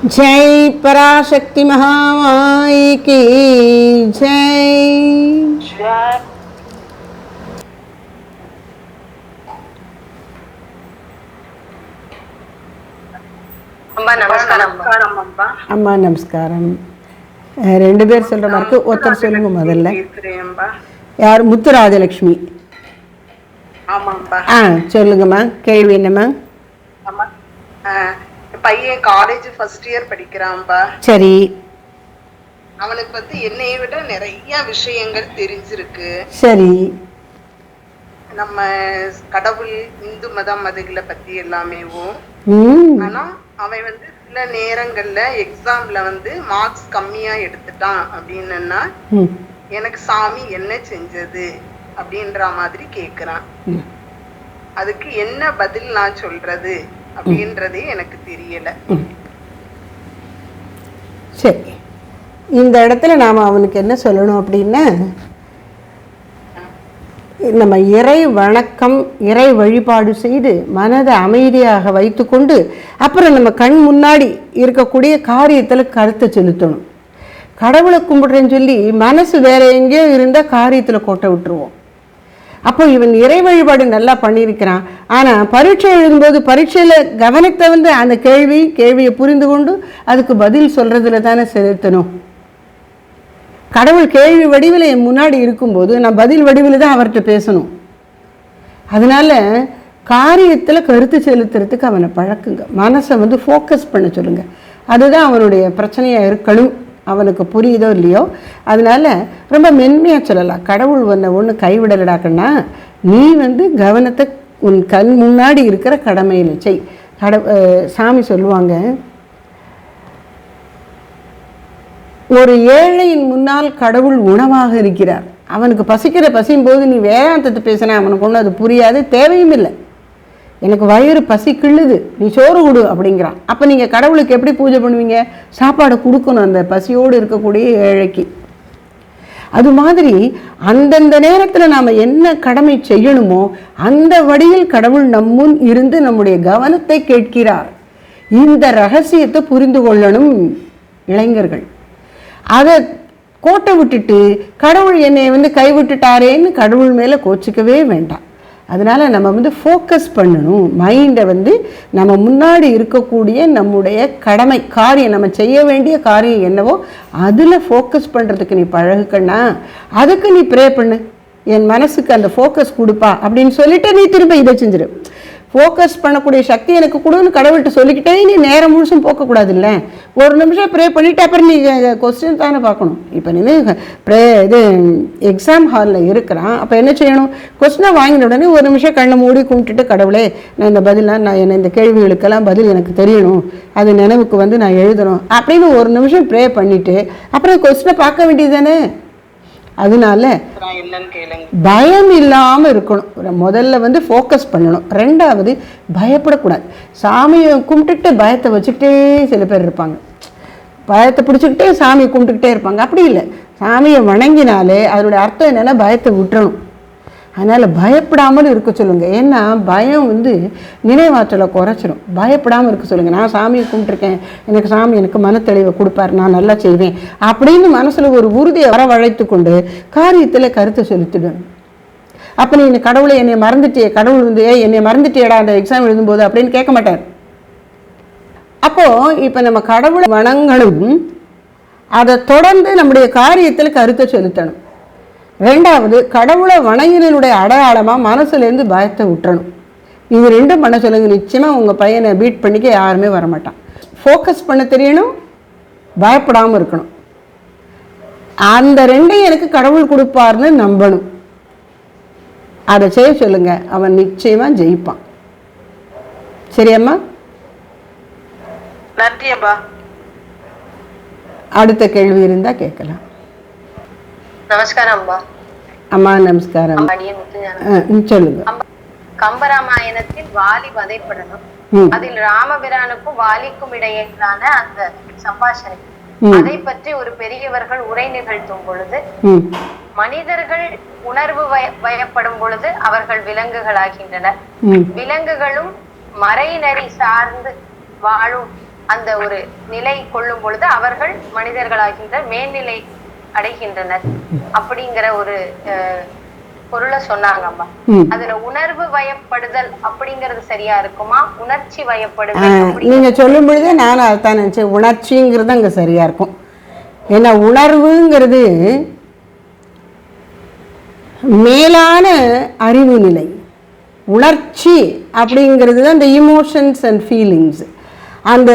जय पराशक्ति महामाई की जय। அம்மா நமஸ்காரம். ரெண்டு பேர் சொல்ற மாதிரி ஒருத்தர் சொல்லுங்க. முதல்ல யார்? முத்துராஜலட்சுமி. சொல்லுங்கம்மா, கேள்வி என்னம்மா? பையன் காலேஜ் ஃபர்ஸ்ட் இயர் படிக்கிறான்பா. சரி. அவனுக்கு என்னைய விட நிறைய விஷயங்கள் தெரிஞ்சிருக்கு. சரி. நம்ம கடவுள், இந்து மதம், அதுகளை பத்தி எல்லாமேவும். ஆனா அவன் சில நேரங்கள்ல எக்ஸாம்ல மார்க்ஸ் கம்மியா எடுத்துட்டான் அப்படின்னா எனக்கு சாமி என்ன செஞ்சது அப்படின்ற மாதிரி கேக்குறான். அதுக்கு என்ன பதில் நான் சொல்றது அப்படின்றதே எனக்கு தெரியல. சரி, இந்த இடத்துல நாம அவனுக்கு என்ன சொல்லணும் அப்படின்னா, நம்ம இறை வணக்கம், இறை வழிபாடு செய்து மனதை அமைதியாக வைத்துக்கொண்டு அப்புறம் நம்ம கண் முன்னாடி இருக்கக்கூடிய காரியத்தில் கருத்தை செலுத்தணும். கடவுளை கும்பிடுறேன்னு சொல்லி மனசு வேற எங்கேயோ இருந்தால் காரியத்தில் கோட்டை விட்டுருவோம். அப்போ இவன் இறை வழிபாடு நல்லா பண்ணியிருக்கிறான். ஆனால் பரீட்சை எழுதும்போது பரீட்சையில் கவனத்தை அந்த கேள்வியை புரிந்து கொண்டு அதுக்கு பதில் சொல்கிறதுல தானே செலுத்தணும். கடவுள் கேள்வி வடிவில் என் முன்னாடி இருக்கும்போது நான் பதில் வடிவில் தான் அவர்கிட்ட பேசணும். அதனால் காரியத்தில் கருத்து செலுத்துறதுக்கு அவனை பழக்குங்க. மனசை ஃபோக்கஸ் பண்ண சொல்லுங்கள். அதுதான் அவனுடைய பிரச்சனையாக இருக்கணும். அவனுக்கு புரியுதோ இல்லையோ, அதனால் ரொம்ப மென்மையாக சொல்லலாம். கடவுள் ஒன்று கைவிடலடாக்கன்னா நீ கவனத்தை உன் கண் முன்னாடி இருக்கிற கடமையில் செய். சாமி சொல்லுவாங்க, ஒரு ஏழையின் முன்னால் கடவுள் உணவாக இருக்கிறார். அவனுக்கு பசியும் போது நீ வேதாந்தத்தை பேசினா அவனுக்கு ஒன்றும் அது புரியாது, தேவையும் இல்லை. எனக்கு வயிறு பசி கிள்ளுது, நீ சோறு கொடு அப்படிங்கிறான். அப்போ நீங்கள் கடவுளுக்கு எப்படி பூஜை பண்ணுவீங்க? சாப்பாடை கொடுக்கணும் அந்த பசியோடு இருக்கக்கூடிய ஏழைக்கு. அது மாதிரி அந்தந்த நேரத்தில் நாம் என்ன கடமை செய்யணுமோ அந்த வழியில் கடவுள் நம்முன் இருந்து நம்முடைய கவனத்தை கேட்கிறார். இந்த ரகசியத்தை புரிந்து கொள்ளணும் இளைஞர்கள். அதை கோட்டை விட்டுட்டு கடவுள் என்னை கைவிட்டுட்டாரேன்னு கடவுள் மேலே கோச்சிக்கவே வேண்டாம். அதனால் நம்ம ஃபோக்கஸ் பண்ணணும். மைண்டை நம்ம முன்னாடி இருக்கக்கூடிய நம்முடைய கடமை காரியம், நம்ம செய்ய வேண்டிய காரியம் என்னவோ அதில் ஃபோக்கஸ் பண்ணுறதுக்கு நீ பழகுக்கண்ணா. அதுக்கு நீ ப்ரே பண்ணு, என் மனசுக்கு அந்த ஃபோக்கஸ் கொடுப்பா அப்படின்னு சொல்லிட்டு நீ திரும்ப இதை செஞ்சிடு. ஃபோக்கஸ் பண்ணக்கூடிய சக்தி எனக்கு கொடுன்னு கடவுள்கிட்ட சொல்லிக்கிட்டே நீ நேரம் முழுசும் போக்கக்கூடாது. இல்லை, ஒரு நிமிஷம் ப்ரே பண்ணிவிட்டு அப்புறம் நீ கொஸ்டின் தானே பார்க்கணும். இப்போ நீ எக்ஸாம் ஹாலில் இருக்கிறான், அப்போ என்ன செய்யணும்? கொஸ்டினை வாங்கின உடனே ஒரு நிமிஷம் கண்ணை மூடி கும்பிட்டுட்டு, கடவுளே நான் இந்த பதிலாக நான் இந்த கேள்விகளுக்கெல்லாம் பதில் எனக்கு தெரியணும், அது நினைவுக்கு நான் எழுதணும் அப்படின்னு ஒரு நிமிஷம் ப்ரே பண்ணிவிட்டு அப்புறம் கொஸ்டினை பார்க்க வேண்டியது தானே. அதனால பயம் இல்லாமல் இருக்கணும். முதல்ல ஃபோக்கஸ் பண்ணணும். ரெண்டாவது பயப்படக்கூடாது. சாமியை கும்பிட்டுட்டு பயத்தை வச்சுக்கிட்டே சில பேர் இருப்பாங்க. பயத்தை பிடிச்சிக்கிட்டே சாமியை கும்பிட்டுக்கிட்டே இருப்பாங்க. அப்படி இல்லை, சாமியை வணங்கினாலே அதனுடைய அர்த்தம் என்னென்னா பயத்தை விட்டுறணும். அதனால் பயப்படாமல் இருக்க சொல்லுங்கள். ஏன்னா பயம் நினைவாற்றலை குறைச்சிடும். பயப்படாமல் இருக்க சொல்லுங்கள். நான் சாமியை கும்பிட்டுருக்கேன், எனக்கு சாமி எனக்கு மனத்தெளிவை கொடுப்பார், நான் நல்லா செய்வேன் அப்படின்னு மனசில் ஒரு உறுதியை வரவழைத்து கொண்டு காரியத்தில் கருத்தை செலுத்திடணும். அப்போ நீ கடவுளை என்னை மறந்துட்டியே, கடவுள் என்னை மறந்துட்டியடா அந்த எக்ஸாம் எழுதும்போது அப்படின்னு கேட்க மாட்டார். அப்போது இப்போ நம்ம கடவுளை வணங்கணும், அதை தொடர்ந்து நம்முடைய காரியத்தில் கருத்தை செலுத்தணும். ரெண்டாவது, கடவுளை வணங்கினுடைய அடையாளமாக மனசுலேருந்து பயத்தை விட்டுறணும். இது ரெண்டும் பண்ண சொல்லுங்க. நிச்சயமாக உங்கள் பையனை பீட் பண்ணிக்க யாருமே வரமாட்டான். ஃபோக்கஸ் பண்ண தெரியணும், பயப்படாமல் இருக்கணும். அந்த ரெண்டையும் எனக்கு கடவுள் கொடுப்பார்னு நம்பணும். அதை செய்ய சொல்லுங்க, அவன் நிச்சயமாக ஜெயிப்பான். சரியாம்மா? நன்றியம்மா. அடுத்த கேள்வி இருந்தால் கேட்கலாம். நமஸ்காரம் அம்மா. அம்மா நமஸ்காரம். சொல்லுங்க. கம்பராமாயணத்தில் வாலி வதைப்படணும், அதில் ராமபிரானுக்கும் வாலிக்கும் இடையிலான அந்த சம்பாஷணை, அதை பற்றி ஒரு பெரியவர்கள் உரை நிகழ்த்தும் பொழுது மனிதர்கள் உணர்வு வயப்படும் பொழுது அவர்கள் விலங்குகளாகின்றனர். விலங்குகளும் மறைநெறி சார்ந்து வாழும் அந்த ஒரு நிலை கொள்ளும் பொழுது அவர்கள் மனிதர்களாகின்ற மேல்நிலை அடைகின்றனர் அப்படிங்கிற ஒரு பொருளை சொன்னாங்கம்மா. அதுல உணர்வு வயப்படுதல் அப்படிங்கறது சரியா இருக்குமா, உணர்ச்சி வயப்படுதல்? நீங்க சொல்லும் பொழுதே நான் அதான் நினைச்சேன், உணர்ச்சிங்கிறது அங்க சரியா இருக்கும். ஏன்னா உணர்வுங்கிறது மேலான அறிவு நிலை, உணர்ச்சி அப்படிங்கிறது தான் இந்த இமோஷன்ஸ் அண்ட் ஃபீலிங்ஸ். அந்த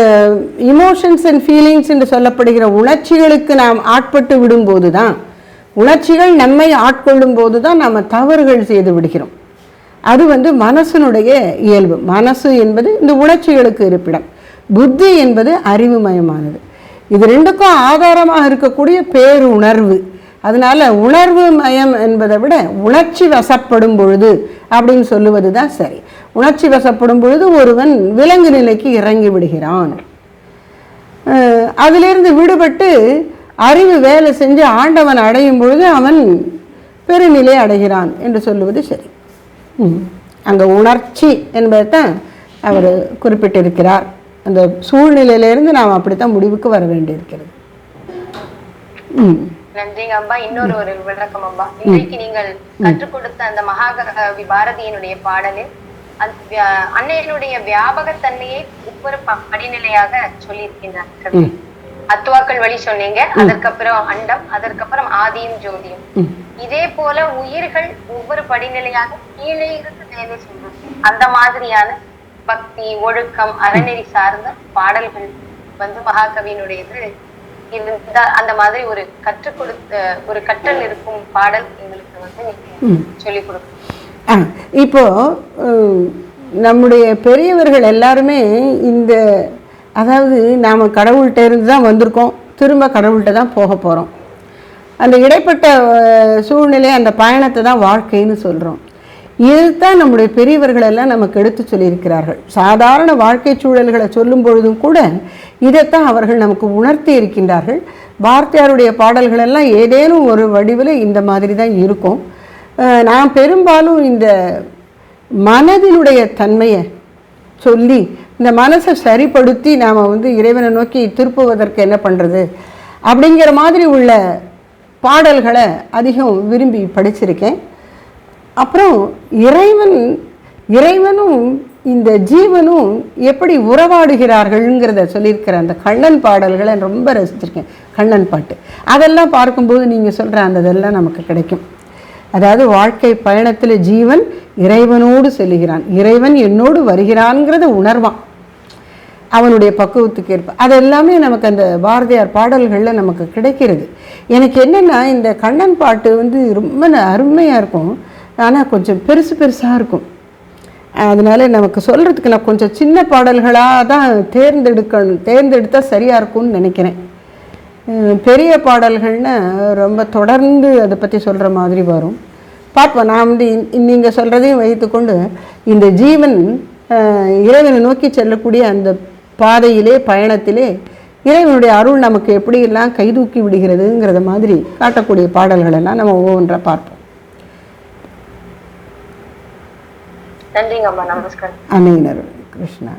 இமோஷன்ஸ் அண்ட் ஃபீலிங்ஸ் என்று சொல்லப்படுகிற உணர்ச்சிகளுக்கு நாம் ஆட்பட்டு விடும்போது தான், உணர்ச்சிகள் நம்மை ஆட்கொள்ளும் போது தான் நாம் தவறுகள் செய்து விடுகிறோம். அது மனசனுடைய இயல்பு. மனசு என்பது இந்த உணர்ச்சிகளுக்கு இருப்பிடம், புத்தி என்பது அறிவுமயமானது. இது ரெண்டுக்கும் ஆதாரமாக இருக்கக்கூடிய பேருணர்வு. அதனால உணர்வு மயம் என்பதை விட உணர்ச்சி வசப்படும் பொழுது அப்படின்னு சொல்லுவது தான் சரி. உணர்ச்சி வசப்படும் பொழுது ஒருவன் விலங்கு நிலைக்கு இறங்கி விடுகிறான். அதிலிருந்து விடுபட்டு அறிவு வேலை செஞ்சு ஆண்டவன் அடையும் பொழுது அவன் பெருநிலை அடைகிறான் என்று சொல்லுவது சரி. அங்கே உணர்ச்சி என்பதை தான் அவர் குறிப்பிட்டிருக்கிறார். அந்த சூழ்நிலையிலிருந்து நாம் அப்படித்தான் முடிவுக்கு வர வேண்டியிருக்கிறது. நன்றிங்க அம்பா. இன்னொரு ஒரு விளக்கம் அம்பா. இன்றைக்கு நீங்கள் கற்றுக் கொடுத்த அந்த மகாகவி பாரதியினுடைய பாடலில் அன்னையினுடைய வியாபகத்தன்மையை ஒவ்வொரு படிநிலையாக சொல்லியிருக்கின்றார். அத்துவாக்கள் வழி சொன்னீங்க, அதற்கப்புறம் அண்டம், அதற்கப்புறம் ஆதியும் ஜோதியும். இதே போல உயிர்கள் ஒவ்வொரு படிநிலையாக கீழே இருந்து வேலை செய்யும். அந்த மாதிரியான பக்தி, ஒழுக்கம், அறநெறி சார்ந்த பாடல்கள் மகாகவியினுடையது அந்த மாதிரி ஒரு கற்றுக் கொடுத்த ஒரு கற்றல் இருக்கும் பாடல் எங்களுக்கு சொல்லிக் கொடுக்கும். இப்போ நம்முடைய பெரியவர்கள் எல்லாருமே இந்த, அதாவது நாம் கடவுள்கிட்ட இருந்து தான் வந்திருக்கோம், திரும்ப கடவுள்கிட்ட தான் போக போகிறோம். அந்த இடைப்பட்ட சூழ்நிலை, அந்த பயணத்தை தான் வாழ்க்கைன்னு சொல்கிறோம். இதுதான் நம்முடைய பெரியவர்கள் எல்லாம் நமக்கு எடுத்து சொல்லியிருக்கிறார்கள். சாதாரண வாழ்க்கை சூழல்களை சொல்லும் பொழுதும் கூட இதைத்தான் அவர்கள் நமக்கு உணர்த்தி இருக்கின்றார்கள். பாரதியாருடைய பாடல்கள் எல்லாம் ஏதேனும் ஒரு வடிவில் இந்த மாதிரி தான் இருக்கும். நான் பெரும்பாலும் இந்த மனதினுடைய தன்மையை சொல்லி இந்த மனசை சரிப்படுத்தி நாம் இறைவனை நோக்கி திருப்புவதற்கு என்ன பண்ணுறது அப்படிங்கிற மாதிரி உள்ள பாடல்களை அதிகம் விரும்பி படிச்சிருக்கேன். அப்புறம் இறைவனும் இந்த ஜீவனும் எப்படி உறவாடுகிறார்கள்ங்கிறத சொல்லியிருக்கிற அந்த கண்ணன் பாடல்களை ரொம்ப ரசிச்சிருக்கேன். கண்ணன் பாட்டு அதெல்லாம் பார்க்கும்போது நீங்கள் சொல்கிற அந்த இதெல்லாம் நமக்கு கிடைக்கும். அதாவது வாழ்க்கை பயணத்தில் ஜீவன் இறைவனோடு செல்கிறான், இறைவன் என்னோடு வருகிறான்ங்கிறத உணர்வான் அவனுடைய பக்குவத்துக்கு ஏற்ப. அதெல்லாமே நமக்கு அந்த பாரதியார் பாடல்களில் நமக்கு கிடைக்கிறது. எனக்கு என்னென்னா இந்த கண்ணன் பாட்டு ரொம்ப அருமையாக இருக்கும், ஆனால் கொஞ்சம் பெருசாக இருக்கும். அதனால நமக்கு சொல்கிறதுக்கு நான் கொஞ்சம் சின்ன பாடல்களாக தான் தேர்ந்தெடுத்தால் சரியாக இருக்கும்னு நினைக்கிறேன். பெரிய பாடல்கள்னா ரொம்ப தொடர்ந்து அதை பற்றி சொல்கிற மாதிரி வரும். பார்ப்போம். நான் நீங்கள் சொல்கிறதையும் வைத்துக்கொண்டு இந்த ஜீவன் இறைவனை நோக்கி செல்லக்கூடிய அந்த பாதையிலே, பயணத்திலே இறைவனுடைய அருள் நமக்கு எப்படியெல்லாம் கைதூக்கி விடுகிறதுங்கிறத மாதிரி காட்டக்கூடிய பாடல்கள் எல்லாம் நம்ம ஒவ்வொன்றா பார்ப்போம். அன்னையினர் கிருஷ்ணா.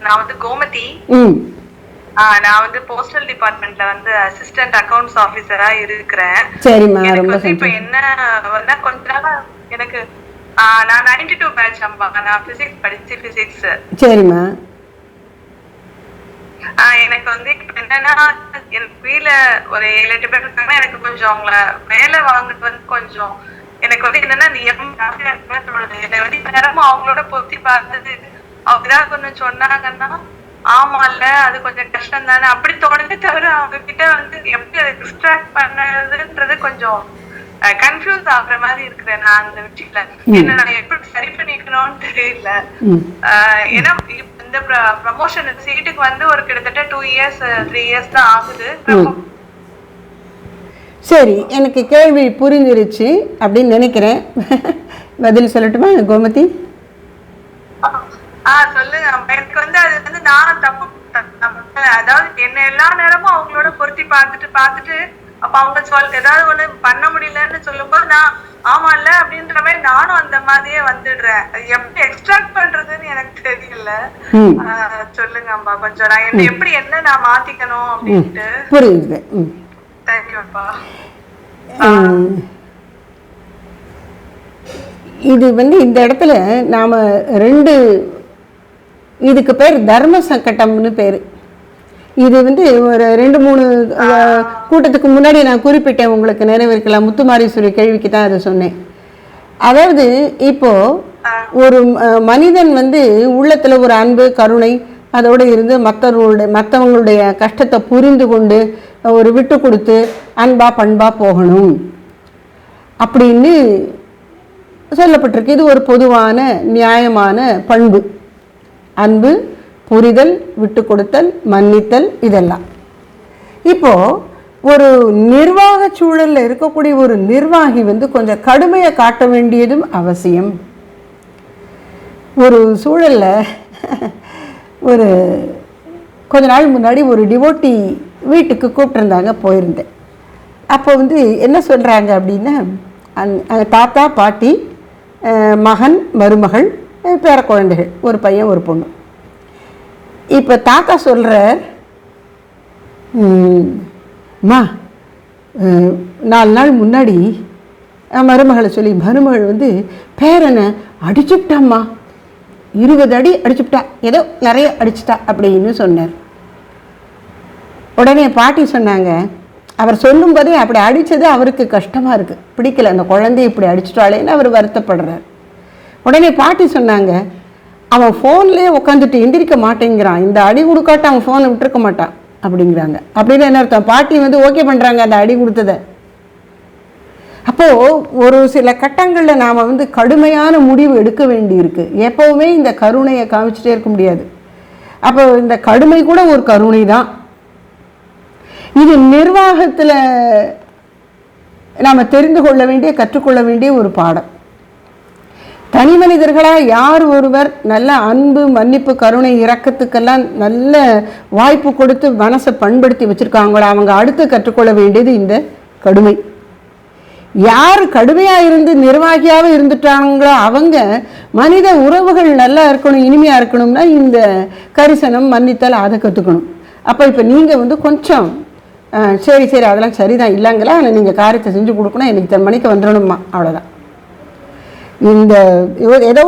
நான் கோமதி. நான் போஸ்டல் டிபார்ட்மெண்ட்ல அசிஸ்டன்ட் அக்கவுண்ட்ஸ் ஆபீசரா இருக்கிறேன். சரிம்மா, ரொம்ப இப்ப என்ன கொஞ்ச நாளா எனக்கு நான் 92 பேட்ச் அம்பா. நான் பிசிக்ஸ் படிச்சு பிசிக்ஸ். சரிம்மா. எனக்கு என்னன்னா எனக்கு வீட்ல ஒரு 7-8 பேர் இருக்காங்க. எனக்கு கொஞ்சம் அவங்கள வேலை வாங்கிட்டு கொஞ்சம் எனக்கு என்னன்னா என்னை நேரமும் அவங்களோட பொருத்தி பார்த்தது அப்படிதான் கொஞ்சம் சொன்னாங்கன்னா, ஆமா இல்ல அது கொஞ்சம் கஷ்டம் தானே அப்படி தோணுதே தவிர அவங்க கிட்ட எப்படி அதை டிஸ்ட்ராக்ட் பண்ணதுன்றது கொஞ்சம் கன்ஃபியூஸ் ஆகுற மாதிரி இருக்கிறேன். நான் அந்த விஷயத்துல என்ன நான் எப்படி சரி பண்ணிக்கணும்னு தெரியல. ஏன்னா இந்த ப்ரமோஷன் சீட்டுக்கு ஒரு கிட்டத்தட்ட 2 இயர்ஸ் 3 இயர்ஸ் தான் ஆகுது. சரி, எனக்கு கேள்வி புரிஞ்சிருச்சு அப்படின்னு நினைக்கிறேன். பதில் சொல்லட்டுமா கோமதி? சொல்லுங்க. எனக்கு அது நான் தப்பு, அதாவது என்ன எல்லா நேரமும் அவங்களோட பொருத்தி பார்த்துட்டு அப்ப அவங்க ஏதாவது ஒண்ணு பண்ண முடியலன்னு சொல்லும்போது நான் ஆமால அப்படின்ற மாதிரி நானும் அந்த மாதிரியே வந்துடுறேன். எப்படி எக்ஸ்ட்ராக்ட் பண்றதுன்னு எனக்கு தெரியல. சொல்லுங்க அம்மா கொஞ்சம், நான் என்ன எப்படி என்ன நான் மாத்திக்கணும் அப்படின்ட்டு. புரியுது. தேங்க்யூப்பா. இது வந்து இந்த இடத்துல நாம் ரெண்டு, இதுக்கு பேர் தர்ம சங்கடம்னு பேர். இது வந்து ஒரு 2-3 கூட்டத்துக்கு முன்னாடி நான் குறிப்பிட்டேன், உங்களுக்கு நினைவிருக்கலாம். முத்துமாரீஸ்வரி கேள்விக்கு தான் அதை சொன்னேன். அதாவது இப்போது ஒரு மனிதன் வந்து உள்ளத்தில் ஒரு அன்பு கருணை அதோடு இருந்து மற்றவங்களுடைய கஷ்டத்தை புரிந்து கொண்டு ஒரு விட்டு கொடுத்து அன்பா பண்பா போகணும் அப்படின்னு சொல்லப்பட்டிருக்கு. இது ஒரு பொதுவான நியாயமான பண்பு. அன்பு, புரிதல், விட்டு கொடுத்தல், மன்னித்தல், இதெல்லாம். இப்போது ஒரு நிர்வாக சூழலில் இருக்கக்கூடிய ஒரு நிர்வாகி வந்து கொஞ்சம் கடுமையை காட்ட வேண்டியதும் அவசியம். ஒரு சூழலில் ஒரு கொஞ்ச நாள் முன்னாடி ஒரு டிவோட்டி வீட்டுக்கு கூப்பிட்டுருந்தாங்க, போயிருந்தேன். அப்போ வந்து என்ன சொல்கிறாங்க அப்படின்னா, தாத்தா பாட்டி மகன் மருமகள் பேர குழந்தைகள், ஒரு பையன் ஒரு பொண்ணு. இப்போ தாத்தா சொல்கிறார், மா 4 நாள் முன்னாடி மருமகளை சொல்லி, மருமகள் வந்து பேரனை அடிச்சுட்டாம்மா, 20 அடி அடிச்சுட்டா, ஏதோ நிறைய அடிச்சுட்டா அப்படின்னு சொன்னார். உடனே பாட்டி சொன்னாங்க, அவர் சொல்லும்போதே அப்படி அடித்தது அவருக்கு கஷ்டமாக இருக்குது, பிடிக்கல, அந்த குழந்தைய இப்படி அடிச்சுட்டாளேன்னு அவர் வருத்தப்படுறார். உடனே பாட்டி சொன்னாங்க, அவன் ஃபோன்லேயே உட்காந்துட்டு எந்திரிக்க மாட்டேங்கிறான், இந்த அடி கொடுக்காட்ட அவன் ஃபோனை விட்டுருக்க மாட்டான் அப்படிங்கிறாங்க. அப்படின்னு என்ன அர்த்தம்? பாட்டி வந்து ஓகே பண்ணுறாங்க அந்த அடி கொடுத்ததை. அப்போது ஒரு சில கட்டங்களில் நாம் வந்து கடுமையான முடிவு எடுக்க வேண்டி இருக்குது. எப்போவுமே இந்த கருணையை காமிச்சிட்டே இருக்க முடியாது. அப்போ இந்த கடுமை கூட ஒரு கருணை தான். இது நிர்வாகத்தில் நாம் தெரிந்து கொள்ள வேண்டிய, கற்றுக்கொள்ள வேண்டிய ஒரு பாடம். தனி மனிதர்களாக யார் ஒருவர் நல்ல அன்பு, மன்னிப்பு, கருணை, இரக்கத்துக்கெல்லாம் நல்ல வாய்ப்பு கொடுத்து மனசை பண்படுத்தி வச்சுருக்காங்களோ அவங்க அடுத்து கற்றுக்கொள்ள வேண்டியது இந்த கடுமை. யார் கடுமையாக இருந்து நிர்வாகியாக இருந்துட்டாங்களோ அவங்க மனித உறவுகள் நல்லா இருக்கணும், இனிமையாக இருக்கணும்னா இந்த கரிசனம், மன்னித்தல், அதை கற்றுக்கணும். அப்போ இப்போ நீங்கள் வந்து கொஞ்சம் சரி சரி அதெல்லாம் சரிதான் இல்லைங்களா, ஆனால் நீங்கள் காரியத்தை செஞ்சு கொடுக்கணும், எனக்கு இத்தனை மணிக்கு வந்துடணுமா, அவ்வளோதான். இந்த ஏதோ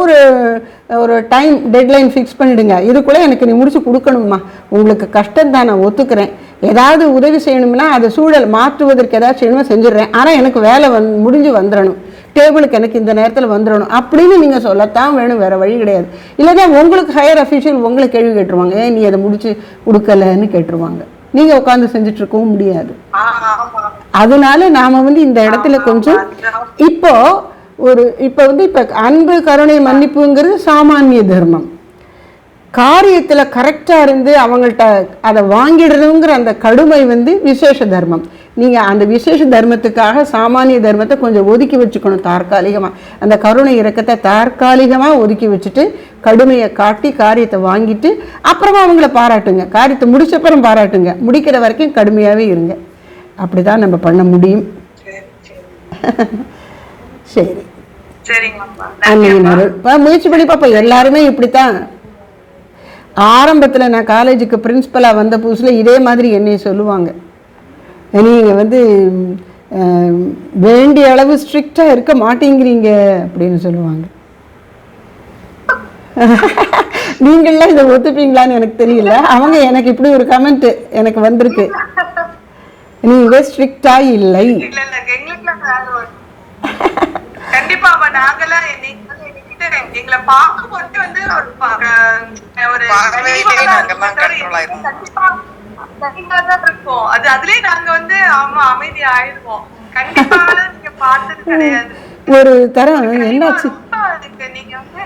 ஒரு டைம் டெட்லைன் ஃபிக்ஸ் பண்ணிவிடுங்க, இதுக்குள்ளே எனக்கு நீ முடிச்சு கொடுக்கணுமா, உங்களுக்கு கஷ்டம் தான் நான் ஒத்துக்கிறேன், ஏதாவது உதவி செய்யணும்னா அதை சூழல் மாற்றுவதற்கு ஏதாவது செய்யணுமா செஞ்சிடுறேன், ஆனால் எனக்கு வேலை முடிஞ்சு வந்துடணும், டேபிளுக்கு எனக்கு இந்த நேரத்தில் வந்துடணும் அப்படின்னு நீங்கள் சொல்லத்தான் வேணும், வேறு வழி கிடையாது. இல்லைன்னா உங்களுக்கு ஹையர் அஃபீஷியல் உங்களை கேள்வி கேட்டுருவாங்க, ஏன் நீ அதை முடிச்சு கொடுக்கலன்னு கேட்டுருவாங்க, நீங்கள் உட்காந்து செஞ்சுட்டு இருக்கவும் முடியாது. அதனால நாம் வந்து இந்த இடத்துல கொஞ்சம் இப்போ அன்பு, கருணை, மன்னிப்புங்கிறது சாமானிய தர்மம். காரியத்தில் கரெக்டாக இருந்து அவங்கள்ட்ட அதை வாங்கிடணுங்கிற அந்த கடுமை வந்து விசேஷ தர்மம். நீங்கள் அந்த விசேஷ தர்மத்துக்காக சாமானிய தர்மத்தை கொஞ்சம் ஒதுக்கி வச்சுக்கணும். தற்காலிகமாக அந்த கருணை இரக்கத்தை தற்காலிகமாக ஒதுக்கி வச்சுட்டு கடுமையை காட்டி காரியத்தை வாங்கிட்டு அப்புறமா அவங்கள பாராட்டுங்க, காரியத்தை முடிச்சப்பறம் பாராட்டுங்க, முடிக்கிற வரைக்கும் கடுமையாகவே இருங்க. அப்படி தான் நம்ம பண்ண முடியும். சரி, முயற்சி பண்ணி பார்ப்போம். எல்லாருமே இப்படித்தான். ஆரம்பத்தில் நான் காலேஜுக்கு பிரின்ஸிபலாக வந்த புதுசில் இதே மாதிரி என்னை சொல்லுவாங்க, நீங்கள் வந்து வேண்டிய அளவு ஸ்ட்ரிக்டாக இருக்க மாட்டேங்கிறீங்க அப்படின்னு சொல்லுவாங்க. நீங்கள்லாம் இதை ஒத்துப்பீங்களான்னு எனக்கு தெரியல. அவங்க எனக்கு இப்படி ஒரு கமெண்ட் எனக்கு வந்திருக்கு, நீங்கள் ஸ்ட்ரிக்டாக இல்லை. கண்டிப்பா நாங்கெல்லாம் எங்களை பார்க்கும்போது வந்து இருக்கும், அது அதுலயே நாங்க வந்து அமைதி ஆயிடுவோம். கண்டிப்பா நீங்க பார்த்தது கிடையாது. ஒரு தரம் என்னாச்சு, நீங்க வந்து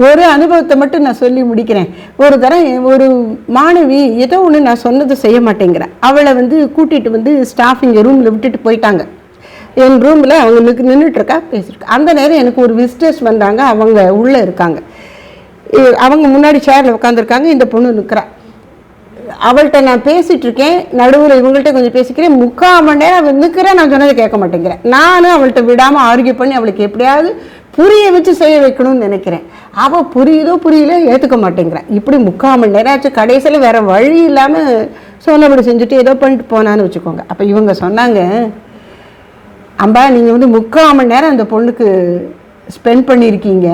ஒரு அனுபவத்தை மட்டும் நான் சொல்லி முடிக்கிறேன். ஒரு தரம் ஒரு மாணவி ஏதோ ஒன்று நான் சொன்னதை செய்ய மாட்டேங்கிறேன், அவளை வந்து கூட்டிகிட்டு வந்து ஸ்டாஃப் இங்கே ரூமில் விட்டுட்டு போயிட்டாங்க. என் ரூமில் அவங்களுக்கு நின்றுட்டுருக்கா, பேசியிருக்கா. அந்த நேரம் எனக்கு ஒரு விசிட்டர்ஸ் வந்தாங்க, அவங்க உள்ளே இருக்காங்க, அவங்க முன்னாடி சேரில் உட்காந்துருக்காங்க, இந்த பொண்ணு நிற்கிறா. அவள்கிட்ட நான் பேசிகிட்டு இருக்கேன், நடுவில் இவங்கள்ட்ட கொஞ்சம் பேசிக்கிறேன், 3/4 மணி நேரம் அவள் நிற்கிறேன், நான் சொன்னதை கேட்க மாட்டேங்கிறேன். நானும் அவள்கிட்ட விடாமல் ஆர்கியூ பண்ணி அவளுக்கு எப்படியாவது புரிய வச்சு செய்ய வைக்கணும்னு நினைக்கிறேன். அவள் புரியுதோ புரியல ஏற்றுக்க மாட்டேங்கிறேன். இப்படி 3/4 மணி நேரம் ஆச்சு. கடைசியில் வேறு வழி இல்லாமல் சொன்னபடி செஞ்சுட்டு ஏதோ பண்ணிட்டு போனான்னு வச்சுக்கோங்க. அப்போ இவங்க சொன்னாங்க, அம்பா நீங்கள் வந்து 3/4 மணி நேரம் அந்த பொண்ணுக்கு ஸ்பெண்ட் பண்ணியிருக்கீங்க,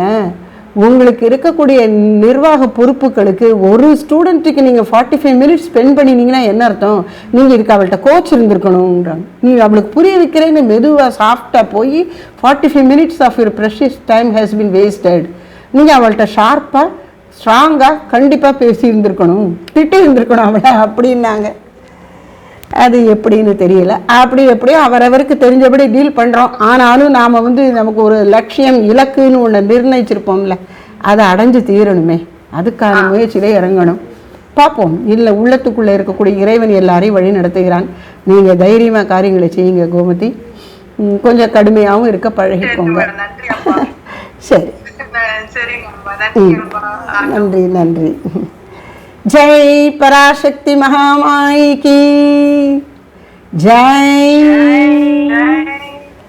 உங்களுக்கு இருக்கக்கூடிய நிர்வாக பொறுப்புகளுக்கு ஒரு ஸ்டூடெண்ட்டுக்கு நீங்கள் 45 மினிட்ஸ் ஸ்பெண்ட் பண்ணினீங்கன்னா என்ன அர்த்தம்? நீங்கள் இதுக்கு அவள்கிட்ட கோச் இருந்திருக்கணுன்றாங்க. நீங்கள் அவளுக்கு புரிய வைக்கிறேன்னு மெதுவாக சாஃப்டாக போய் 45 minutes of your precious time has been wasted. நீங்கள் அவள்கிட்ட ஷார்ப்பாக ஸ்ட்ராங்காக கண்டிப்பாக பேசி இருந்திருக்கணும், திட்டு இருந்திருக்கணும் அவளை அப்படின்னாங்க. அது எப்படின்னு தெரியல. அப்படி எப்படியோ அவரவருக்கு தெரிஞ்சபடி டீல் பண்ணுறோம். ஆனாலும் நாம் வந்து நமக்கு ஒரு லட்சியம் இலக்குன்னு ஒன்று நிர்ணயிச்சிருப்போம்ல, அதை அடைஞ்சு தீரணுமே, அதுக்கான முயற்சியிலே இறங்கணும். பார்ப்போம். இல்லை, உள்ளத்துக்குள்ளே இருக்கக்கூடிய இறைவன் எல்லாரையும் வழி நடத்துகிறான். நீங்கள் தைரியமாக காரியங்களை செய்யுங்க கோமதி. கொஞ்சம் கடுமையாகவும் இருக்க பழகிக்கோங்க. சரி, நன்றி நன்றி. जय पराशक्ति महामाई की जय।